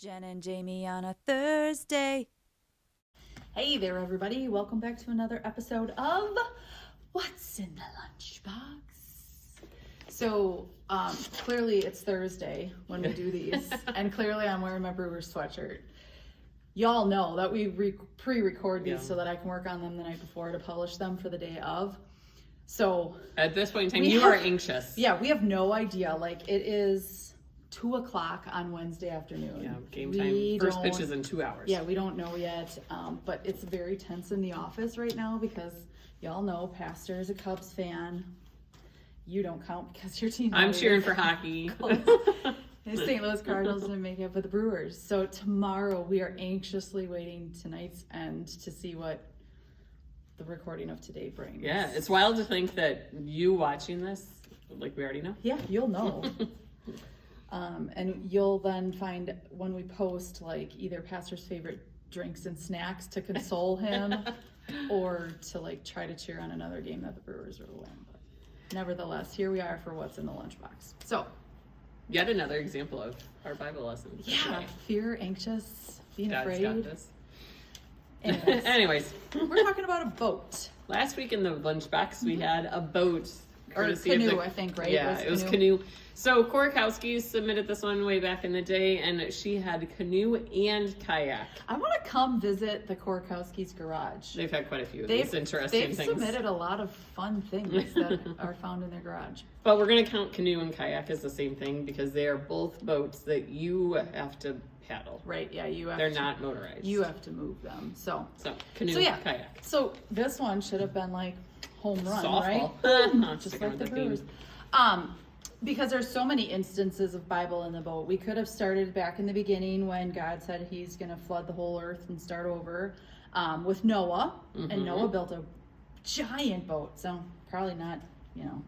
Jen and Jamie on a Thursday. Hey there, everybody. Welcome back to another episode of What's in the Lunchbox? So, clearly it's Thursday when we do these, and clearly I'm wearing my Brewers sweatshirt. Y'all know that we pre-record these so that I can work on them the night before to publish them for the day of. So at this point in time, you are anxious. Yeah, we have no idea. Like, it is 2:00 on Wednesday afternoon. Yeah, game time. First pitch is in 2 hours. Yeah, we don't know yet, but it's very tense in the office right now because y'all know Pastor is a Cubs fan. You don't count because your team. I'm cheering for hockey. The St. Louis Cardinals didn't make it with the Brewers. So tomorrow we are anxiously waiting tonight's end to see what the recording of today brings. Yeah, it's wild to think that you watching this, like we already know. Yeah, you'll know. And you'll then find when we post like either Pastor's favorite drinks and snacks to console him or to like try to cheer on another game that the Brewers will win. But nevertheless, here we are for What's in the Lunchbox. So, yet another example of our Bible lessons. Yeah, fear, anxious, being God's afraid. got this. Anyways, we're talking about a boat. Last week in the lunchbox, we had a boat. Or Canoe, I think, right? Yeah, it was Canoe. So Korokowski submitted this one way back in the day, and she had canoe and kayak. I want to come visit the Korokowski's garage. They've had quite a few of these interesting things. They've submitted a lot of fun things that are found in their garage. But we're going to count canoe and kayak as the same thing because they are both boats that you have to paddle. Right, yeah, They're not motorized. You have to move them. So canoe, kayak. So this one should have been like home run, softball. Right? Just like the Brewers. Because there's so many instances of Bible in the boat. We could have started back in the beginning when God said he's going to flood the whole earth and start over with Noah. Mm-hmm. And Noah built a giant boat. So probably not,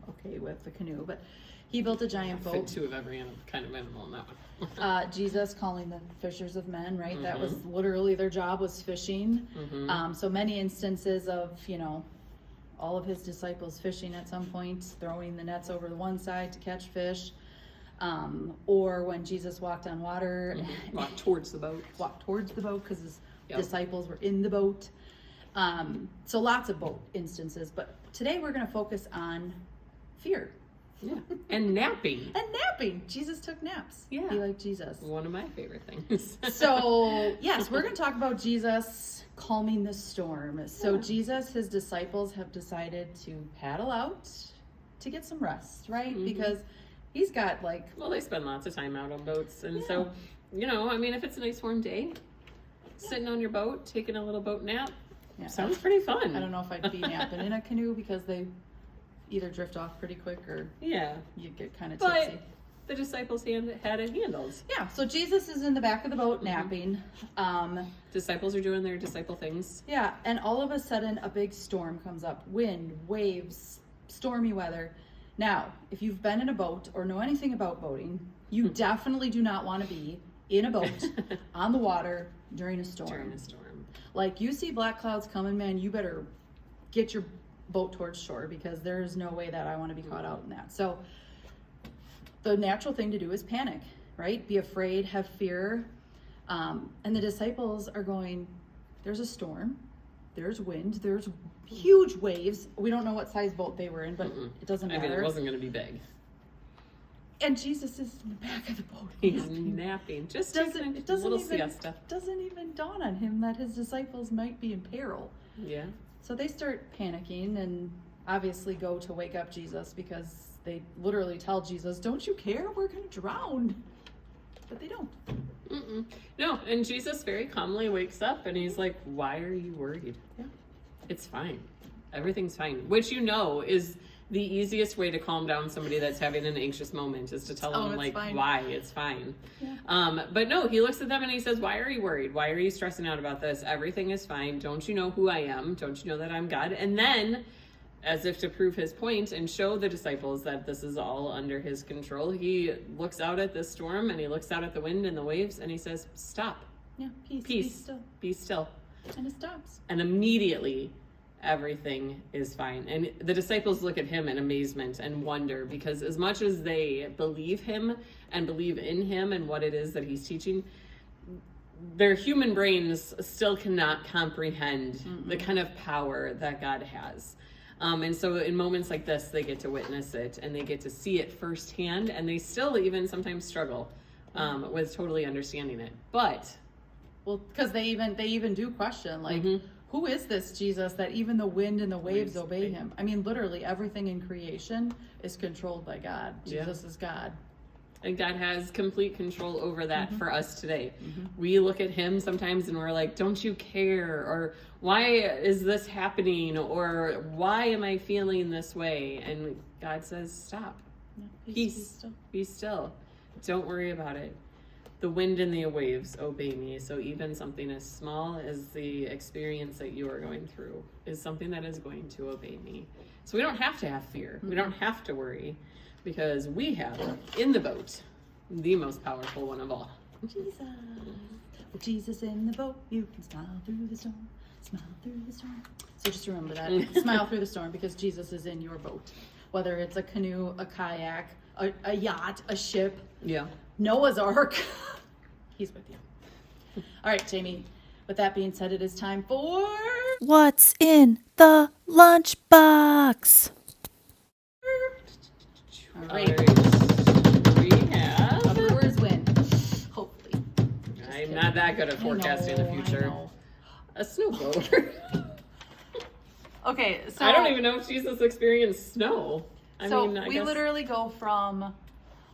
okay with the canoe, but he built a giant boat. Fit two of every kind of animal in that one. Jesus calling the fishers of men, right? Mm-hmm. That was literally their job, was fishing. Mm-hmm. So many instances of, all of his disciples fishing at some point, throwing the nets over the one side to catch fish. Or when Jesus walked on water. Mm-hmm. Walked towards the boat because his disciples were in the boat. So lots of boat instances. But today we're going to focus on fear. Yeah, and napping. Jesus took naps. Yeah. Be like Jesus. One of my favorite things. So, yes, we're going to talk about Jesus calming the storm. So Jesus, his disciples have decided to paddle out to get some rest, right? Mm-hmm. Because he's got they spend lots of time out on boats. And so, if it's a nice warm day, sitting on your boat, taking a little boat nap, sounds pretty fun. I don't know if I'd be napping in a canoe because they either drift off pretty quick or you get kind of tipsy. But the disciples had it handled. Yeah, so Jesus is in the back of the boat napping. Disciples are doing their disciple things. Yeah, and all of a sudden a big storm comes up. Wind, waves, stormy weather. Now, if you've been in a boat or know anything about boating, you definitely do not want to be in a boat on the water during a storm. Like, you see black clouds coming, man, you better get your boat towards shore because there's no way that I want to be caught out in that. So the natural thing to do is panic, right? Be afraid, have fear. And the disciples are going, there's a storm, there's wind, there's huge waves. We don't know what size boat they were in, but it doesn't matter. It wasn't going to be big. And Jesus is in the back of the boat. He's napping. Just taking a little siesta. Doesn't even dawn on him that his disciples might be in peril. Yeah. So they start panicking and obviously go to wake up Jesus because they literally tell Jesus, don't you care? We're going to drown. But they don't. No, and Jesus very calmly wakes up and he's like, why are you worried? Yeah. It's fine. Everything's fine. Which is the easiest way to calm down somebody that's having an anxious moment is to tell them why it's fine. Yeah. But no, he looks at them and he says, why are you worried? Why are you stressing out about this? Everything is fine. Don't you know who I am? Don't you know that I'm God? And then, as if to prove his point and show the disciples that this is all under his control, he looks out at the storm and he looks out at the wind and the waves and he says, stop. Yeah, peace. Be still. And it stops. And immediately everything is fine. And the disciples look at him in amazement and wonder, because as much as they believe him and believe in him and what it is that he's teaching, their human brains still cannot comprehend the kind of power that God has. And so in moments like this, they get to witness it and they get to see it firsthand, and they still even sometimes struggle with totally understanding it. But well, because they even do question, like, who is this Jesus that even the wind and the waves obey him? I mean, literally everything in creation is controlled by God. Jesus is God. And God has complete control over that for us today. We look at him sometimes and we're like, don't you care? Or why is this happening? Or why am I feeling this way? And God says, stop. Peace. Be still. Don't worry about it. The wind and the waves obey me. So even something as small as the experience that you are going through is something that is going to obey me. So we don't have to have fear. We don't have to worry. Because we have in the boat the most powerful one of all. Jesus. With Jesus in the boat, you can smile through the storm. Smile through the storm. So just remember that. Smile through the storm because Jesus is in your boat. Whether it's a canoe, a kayak, a yacht, a ship. Yeah. Noah's Ark. He's with you. All right, Jamie. With that being said, it is time for... What's in the lunchbox? All right. We have A Brewers win. Hopefully. I'm not that good at forecasting the future. A snowblower. Okay, so I don't even know if Jesus experienced snow. I guess... literally go from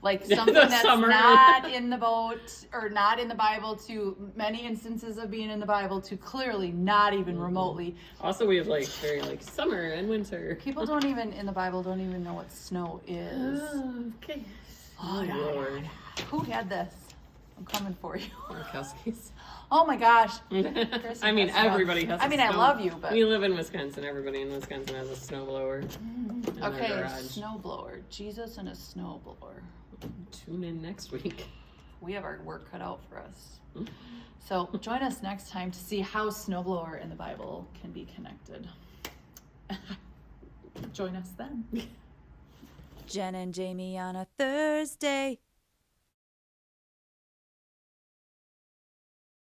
like something that's summer. not in the boat or not in the Bible to many instances of being in the Bible to clearly not even remotely. Also, we have like very like summer and winter. People in the Bible don't even know what snow is. Okay. Oh, Lord. Who had this? I'm coming for you. Kelsey's. Oh my gosh. I mean, everybody has. I love you, but we live in Wisconsin. Everybody in Wisconsin has a snowblower. Okay, snowblower. Jesus and a snowblower. Tune in next week. We have our work cut out for us. So join us next time to see how snowblower and the Bible can be connected. Join us then. Jen and Jamie on a Thursday.